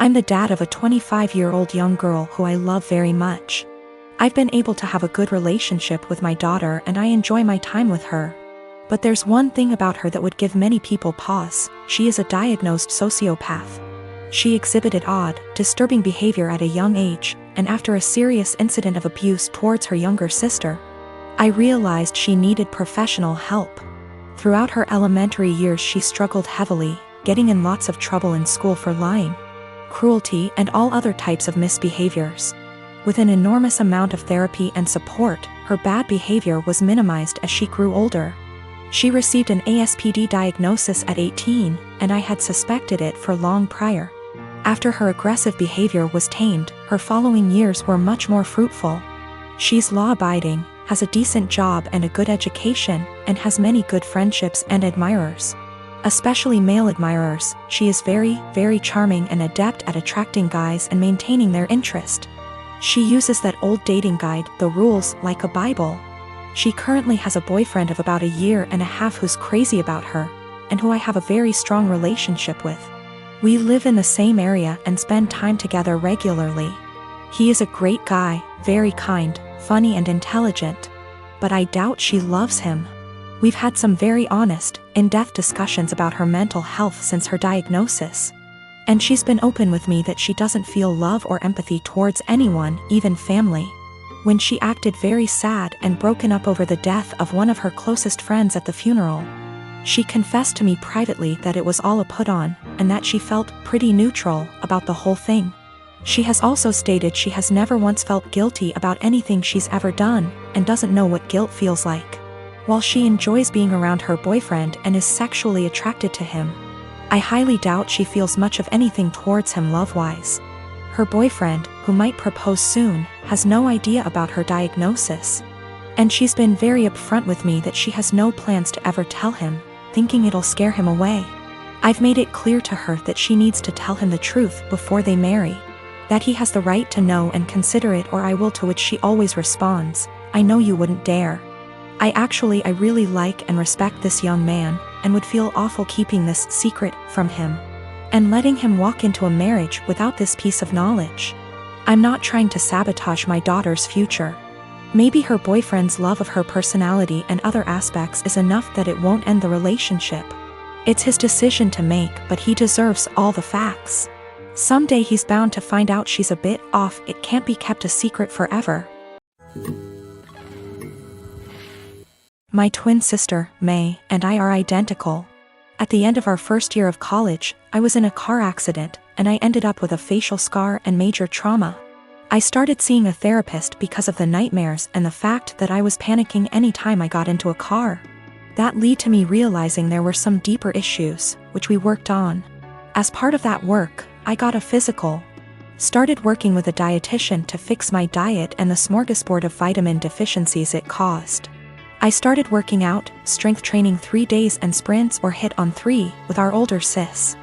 I'm the dad of a 25-year-old young girl who I love very much. I've been able to have a good relationship with my daughter and I enjoy my time with her. But there's one thing about her that would give many people pause: she is a diagnosed sociopath. She exhibited odd, disturbing behavior at a young age, and after a serious incident of abuse towards her younger sister, I realized she needed professional help. Throughout her elementary years she struggled heavily, getting in lots of trouble in school for lying, cruelty, and all other types of misbehaviors. With an enormous amount of therapy and support, her bad behavior was minimized as she grew older. She received an ASPD diagnosis at 18, and I had suspected it for long prior. After her aggressive behavior was tamed, her following years were much more fruitful. She's law-abiding, has a decent job and a good education, and has many good friendships and admirers. Especially male admirers. She is very, very charming and adept at attracting guys and maintaining their interest. She uses that old dating guide, The Rules, like a Bible. She currently has a boyfriend of about a year and a half who's crazy about her, and who I have a very strong relationship with. We live in the same area and spend time together regularly. He is a great guy, very kind, funny and intelligent. But I doubt she loves him. We've had some very honest, in-depth discussions about her mental health since her diagnosis. And she's been open with me that she doesn't feel love or empathy towards anyone, even family. When she acted very sad and broken up over the death of one of her closest friends at the funeral, she confessed to me privately that it was all a put-on, and that she felt pretty neutral about the whole thing. She has also stated she has never once felt guilty about anything she's ever done, and doesn't know what guilt feels like. While she enjoys being around her boyfriend and is sexually attracted to him, I highly doubt she feels much of anything towards him love-wise. Her boyfriend, who might propose soon, has no idea about her diagnosis. And she's been very upfront with me that she has no plans to ever tell him, thinking it'll scare him away. I've made it clear to her that she needs to tell him the truth before they marry. That he has the right to know and consider it, or I will, to which she always responds, "I know you wouldn't dare." I really like and respect this young man, and would feel awful keeping this secret from him, and letting him walk into a marriage without this piece of knowledge. I'm not trying to sabotage my daughter's future. Maybe her boyfriend's love of her personality and other aspects is enough that it won't end the relationship. It's his decision to make, but he deserves all the facts. Someday he's bound to find out she's a bit off. It can't be kept a secret forever. My twin sister, May, and I are identical. At the end of our first year of college, I was in a car accident, and I ended up with a facial scar and major trauma. I started seeing a therapist because of the nightmares and the fact that I was panicking any time I got into a car. That led to me realizing there were some deeper issues, which we worked on. As part of that work, I got a physical. Started working with a dietitian to fix my diet and the smorgasbord of vitamin deficiencies it caused. I started working out, strength training 3 days and sprints or hit on 3, with our older sis.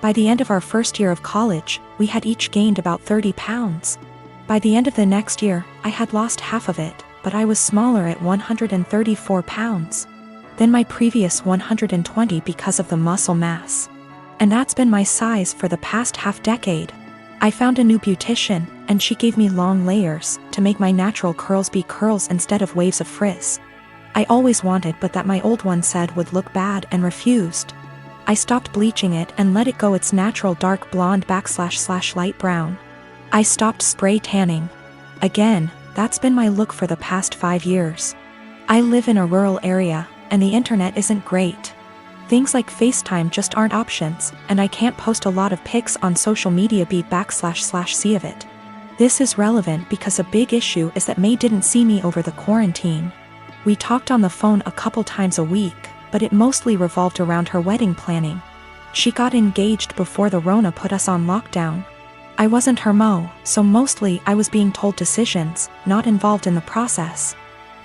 By the end of our first year of college, we had each gained about 30 pounds. By the end of the next year, I had lost half of it, but I was smaller at 134 pounds than my previous 120 because of the muscle mass. And that's been my size for the past half-decade. I found a new beautician, and she gave me long layers to make my natural curls be curls instead of waves of frizz. I always wanted, but that my old one said would look bad, and refused. I stopped bleaching it and let it go its natural dark blonde / light brown. I stopped spray tanning. Again, that's been my look for the past 5 years. I live in a rural area, and the internet isn't great. Things like FaceTime just aren't options, and I can't post a lot of pics on social media / see of it. This is relevant because a big issue is that May didn't see me over the quarantine. We talked on the phone a couple times a week, but it mostly revolved around her wedding planning. She got engaged before the Rona put us on lockdown. I wasn't her mo, so mostly I was being told decisions, not involved in the process.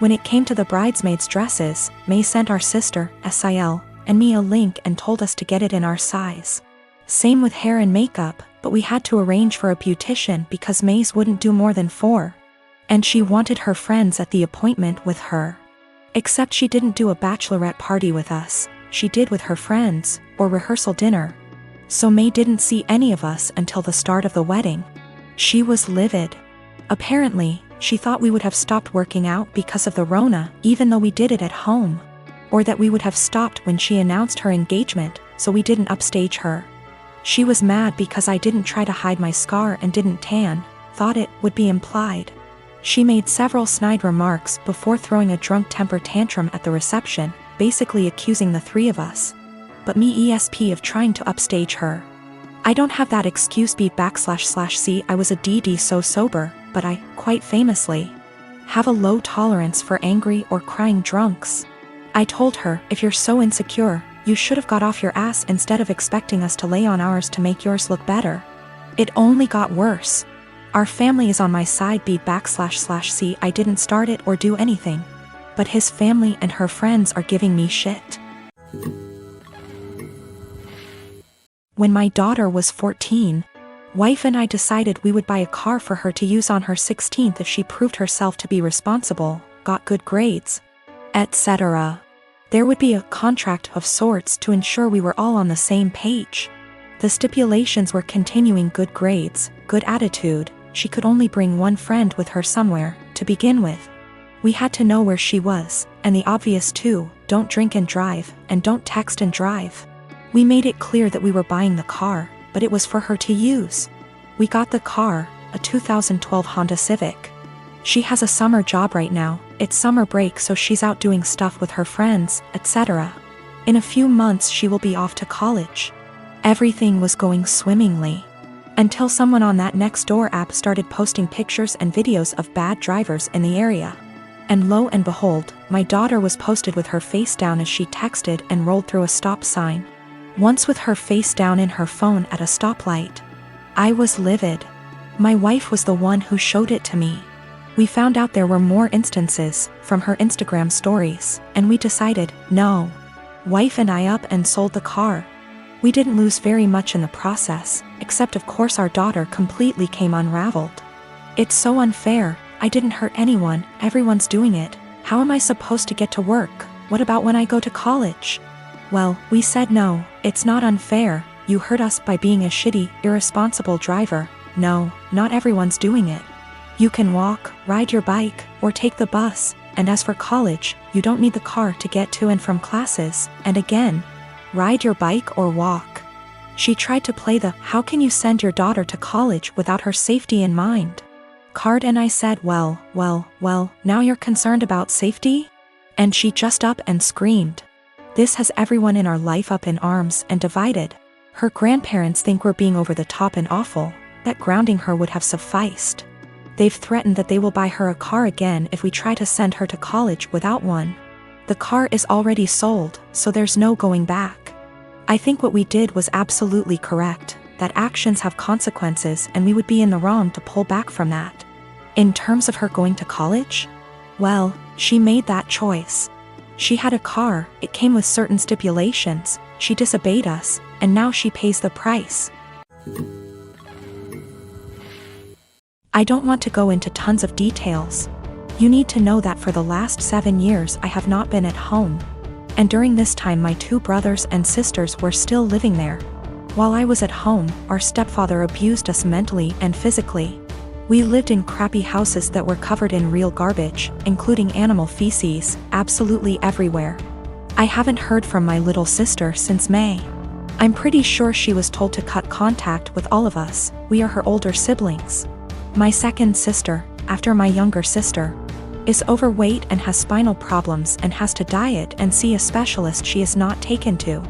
When it came to the bridesmaids' dresses, May sent our sister, Sil, and me a link and told us to get it in our size. Same with hair and makeup, but we had to arrange for a beautician because May's wouldn't do more than 4. And she wanted her friends at the appointment with her. Except she didn't do a bachelorette party with us, she did with her friends, or rehearsal dinner. So May didn't see any of us until the start of the wedding. She was livid. Apparently, she thought we would have stopped working out because of the Rona, even though we did it at home. Or that we would have stopped when she announced her engagement, so we didn't upstage her. She was mad because I didn't try to hide my scar and didn't tan, thought it would be implied. She made several snide remarks before throwing a drunk temper tantrum at the reception, basically accusing the three of us. But me ESP of trying to upstage her. I don't have that excuse B//C. I was a DD so sober, but I, quite famously, have a low tolerance for angry or crying drunks. I told her, if you're so insecure, you should have got off your ass instead of expecting us to lay on ours to make yours look better. It only got worse. Our family is on my side B//C. I didn't start it or do anything. But his family and her friends are giving me shit. When my daughter was 14, wife and I decided we would buy a car for her to use on her 16th if she proved herself to be responsible, got good grades, etc. There would be a contract of sorts to ensure we were all on the same page. The stipulations were continuing good grades, good attitude, she could only bring one friend with her somewhere, to begin with. We had to know where she was, and the obvious too, don't drink and drive, and don't text and drive. We made it clear that we were buying the car, but it was for her to use. We got the car, a 2012 Honda Civic. She has a summer job right now, it's summer break so she's out doing stuff with her friends, etc. In a few months she will be off to college. Everything was going swimmingly. Until someone on that Nextdoor app started posting pictures and videos of bad drivers in the area. And lo and behold, my daughter was posted with her face down as she texted and rolled through a stop sign. Once with her face down in her phone at a stoplight. I was livid. My wife was the one who showed it to me. We found out there were more instances from her Instagram stories, and we decided, no. Wife and I up and sold the car. We didn't lose very much in the process, except of course our daughter completely came unraveled. It's so unfair, I didn't hurt anyone, everyone's doing it, how am I supposed to get to work, what about when I go to college? Well, we said no, it's not unfair, you hurt us by being a shitty, irresponsible driver, no, not everyone's doing it. You can walk, ride your bike, or take the bus, and as for college, you don't need the car to get to and from classes, and again, ride your bike or walk. She tried to play the, how can you send your daughter to college without her safety in mind? Card and I said, well, now you're concerned about safety? And she just up and screamed. This has everyone in our life up in arms and divided. Her grandparents think we're being over the top and awful, that grounding her would have sufficed. They've threatened that they will buy her a car again if we try to send her to college without one. The car is already sold, so there's no going back. I think what we did was absolutely correct, that actions have consequences and we would be in the wrong to pull back from that. In terms of her going to college? Well, she made that choice. She had a car, it came with certain stipulations, she disobeyed us, and now she pays the price. I don't want to go into tons of details. You need to know that for the last 7 years I have not been at home. And during this time my 2 brothers and sisters were still living there. While I was at home, our stepfather abused us mentally and physically. We lived in crappy houses that were covered in real garbage, including animal feces, absolutely everywhere. I haven't heard from my little sister since May. I'm pretty sure she was told to cut contact with all of us, we are her older siblings. My second sister, after my younger sister, is overweight and has spinal problems and has to diet and see a specialist she is not taken to.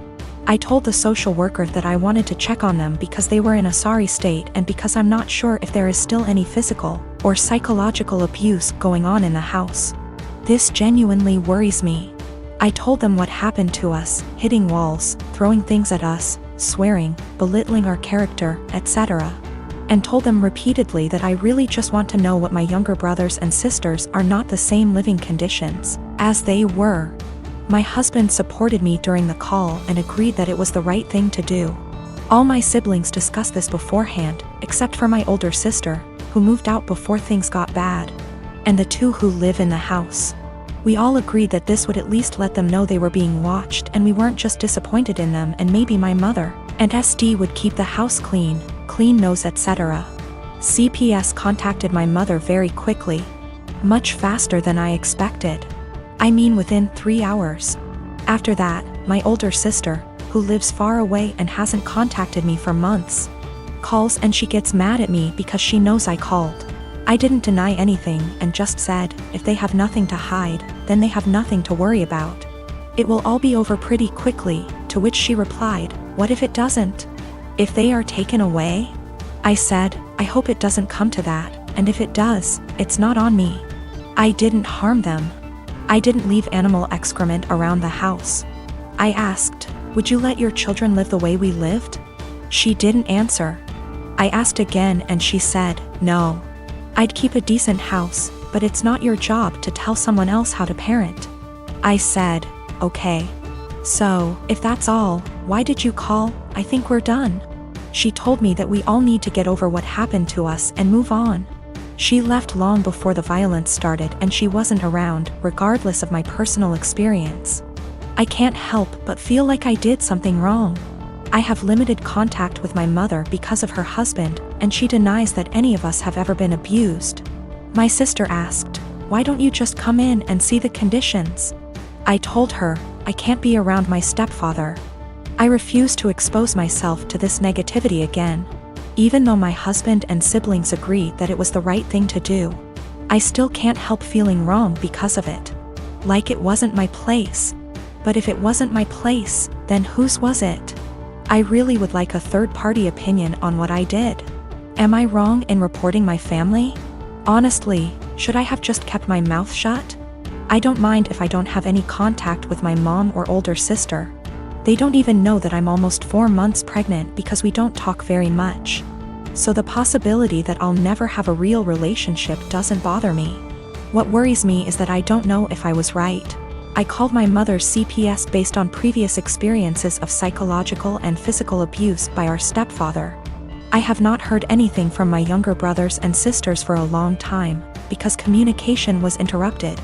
I told the social worker that I wanted to check on them because they were in a sorry state and because I'm not sure if there is still any physical or psychological abuse going on in the house. This genuinely worries me. I told them what happened to us, hitting walls, throwing things at us, swearing, belittling our character, etc. And told them repeatedly that I really just want to know what my younger brothers and sisters are not the same living conditions as they were. My husband supported me during the call and agreed that it was the right thing to do. All my siblings discussed this beforehand, except for my older sister, who moved out before things got bad, and the 2 who live in the house. We all agreed that this would at least let them know they were being watched and we weren't just disappointed in them, and maybe my mother, And SD would keep the house clean, clean nose, etc. CPS contacted my mother very quickly. Much faster than I expected. I mean within 3 hours. After that, my older sister, who lives far away and hasn't contacted me for months, calls and she gets mad at me because she knows I called. I didn't deny anything and just said, if they have nothing to hide, then they have nothing to worry about. It will all be over pretty quickly, to which she replied, what if it doesn't? If they are taken away? I said, I hope it doesn't come to that, and if it does, it's not on me. I didn't harm them. I didn't leave animal excrement around the house. I asked, would you let your children live the way we lived? She didn't answer. I asked again and she said, no. I'd keep a decent house, but it's not your job to tell someone else how to parent. I said, okay. So, if that's all, why did you call? I think we're done. She told me that we all need to get over what happened to us and move on. She left long before the violence started and she wasn't around, regardless of my personal experience. I can't help but feel like I did something wrong. I have limited contact with my mother because of her husband, and she denies that any of us have ever been abused. My sister asked, why don't you just come in and see the conditions? I told her, I can't be around my stepfather. I refuse to expose myself to this negativity again. Even though my husband and siblings agree that it was the right thing to do, I still can't help feeling wrong because of it. Like it wasn't my place. But if it wasn't my place, then whose was it? I really would like a third-party opinion on what I did. Am I wrong in reporting my family? Honestly, should I have just kept my mouth shut? I don't mind if I don't have any contact with my mom or older sister. They don't even know that I'm almost 4 months pregnant because we don't talk very much. So the possibility that I'll never have a real relationship doesn't bother me. What worries me is that I don't know if I was right. I called my mother's CPS based on previous experiences of psychological and physical abuse by our stepfather. I have not heard anything from my younger brothers and sisters for a long time, because communication was interrupted.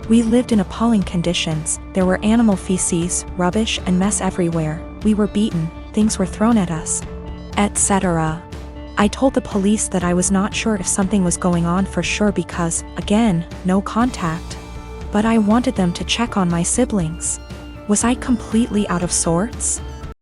We lived in appalling conditions. There were animal feces, rubbish and mess everywhere. We were beaten, things were thrown at us, etc. I told the police that I was not sure if something was going on for sure because, again, no contact. But I wanted them to check on my siblings. Was I completely out of sorts?